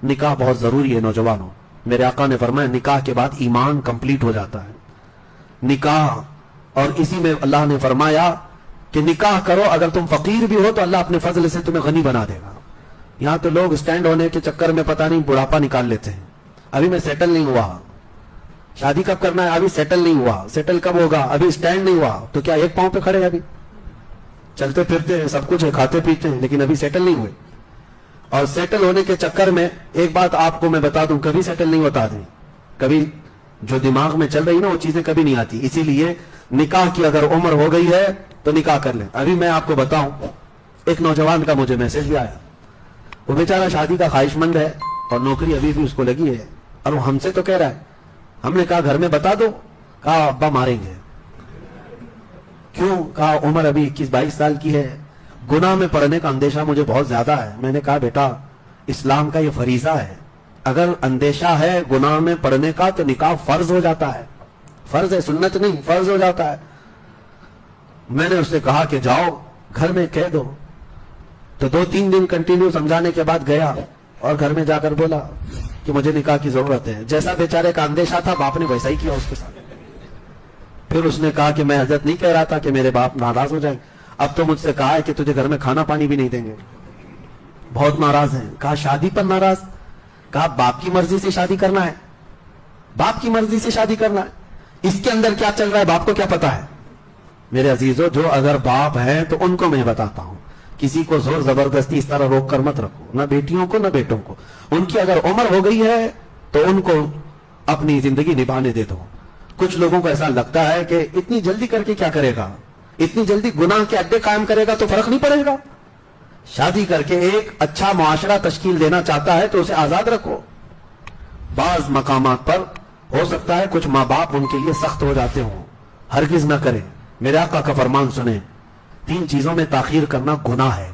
نکاح بہت ضروری ہے نوجوانوں. میرے آقا نے فرمایا نکاح کے بعد ایمان کمپلیٹ ہو جاتا ہے. نکاح، اور اسی میں اللہ نے فرمایا کہ نکاح کرو، اگر تم فقیر بھی ہو تو اللہ اپنے فضل سے تمہیں غنی بنا دے گا. یہاں تو لوگ اسٹینڈ ہونے کے چکر میں پتہ نہیں بڑھاپا نکال لیتے ہیں. ابھی میں سیٹل نہیں ہوا، شادی کب کرنا ہے؟ ابھی سیٹل نہیں ہوا. سیٹل کب ہوگا؟ ابھی اسٹینڈ نہیں ہوا. تو کیا ایک پاؤں پہ کھڑے ہیں؟ ابھی چلتے پھرتے ہیں، سب کچھ ہے، کھاتے پیتے ہیں، لیکن ابھی سیٹل نہیں ہوئے. اور سیٹل ہونے کے چکر میں ایک بات آپ کو میں بتا دوں، کبھی سیٹل نہیں ہوتا آدمی. کبھی جو دماغ میں چل رہی نا وہ چیزیں کبھی نہیں آتی. اسی لیے نکاح کی اگر عمر ہو گئی ہے تو نکاح کر لیں. ابھی میں آپ کو بتاؤں، ایک نوجوان کا مجھے میسج بھی آیا. وہ بیچارہ شادی کا خواہش مند ہے اور نوکری ابھی بھی اس کو لگی ہے، اور وہ ہم سے تو کہہ رہا ہے. ہم نے کہا گھر میں بتا دو. کہا ابا ماریں گے. کیوں؟ کہا عمر ابھی 21-22 سال کی ہے، گناہ میں پڑنے کا اندیشہ مجھے بہت زیادہ ہے. میں نے کہا بیٹا اسلام کا یہ فریضہ ہے، اگر اندیشہ ہے گناہ میں پڑنے کا تو نکاح فرض ہو جاتا ہے. فرض ہے، سنت نہیں، فرض ہو جاتا ہے. میں نے اس سے کہا کہ جاؤ گھر میں کہہ دو. تو 2-3 دن کنٹینیو سمجھانے کے بعد گیا اور گھر میں جا کر بولا کہ مجھے نکاح کی ضرورت ہے. جیسا بیچارے کا اندیشہ تھا باپ نے ویسا ہی کیا اس کے ساتھ. پھر اس نے کہا کہ میں حضرت نہیں کہہ رہا تھا کہ میرے باپ ناراض ہو جائیں، اب تو مجھ سے کہا ہے کہ تجھے گھر میں کھانا پانی بھی نہیں دیں گے، بہت ناراض ہیں. کہا شادی پر ناراض؟ کہا باپ کی مرضی سے شادی کرنا ہے، باپ کی مرضی سے شادی کرنا ہے. اس کے اندر کیا چل رہا ہے باپ کو کیا پتا ہے؟ میرے عزیزو، جو اگر باپ ہیں تو ان کو میں بتاتا ہوں، کسی کو زور زبردستی اس طرح روک کر مت رکھو، نہ بیٹیوں کو نہ بیٹوں کو. ان کی اگر عمر ہو گئی ہے تو ان کو اپنی زندگی نبھانے دے دو. کچھ لوگوں کو ایسا لگتا ہے کہ اتنی جلدی کر کے کیا کرے گا، اتنی جلدی گناہ کے اڈے قائم کرے گا تو فرق نہیں پڑے گا. شادی کر کے ایک اچھا معاشرہ تشکیل دینا چاہتا ہے تو اسے آزاد رکھو. بعض مقامات پر ہو سکتا ہے کچھ ماں باپ ان کے لیے سخت ہو جاتے ہوں، ہرگز نہ کریں. میرے آقا کا فرمان سنیں، 3 چیزوں میں تاخیر کرنا گناہ ہے.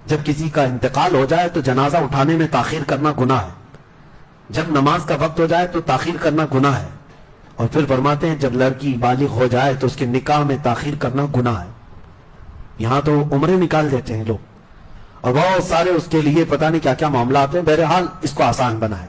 جب کسی کا انتقال ہو جائے تو جنازہ اٹھانے میں تاخیر کرنا گناہ ہے. جب نماز کا وقت ہو جائے تو تاخیر کرنا گناہ ہے. اور پھر فرماتے ہیں جب لڑکی بالغ ہو جائے تو اس کے نکاح میں تاخیر کرنا گناہ ہے. یہاں تو عمریں نکال دیتے ہیں لوگ، اور بہت سارے اس کے لیے پتہ نہیں کیا کیا معاملات ہیں. بہرحال اس کو آسان بنائے.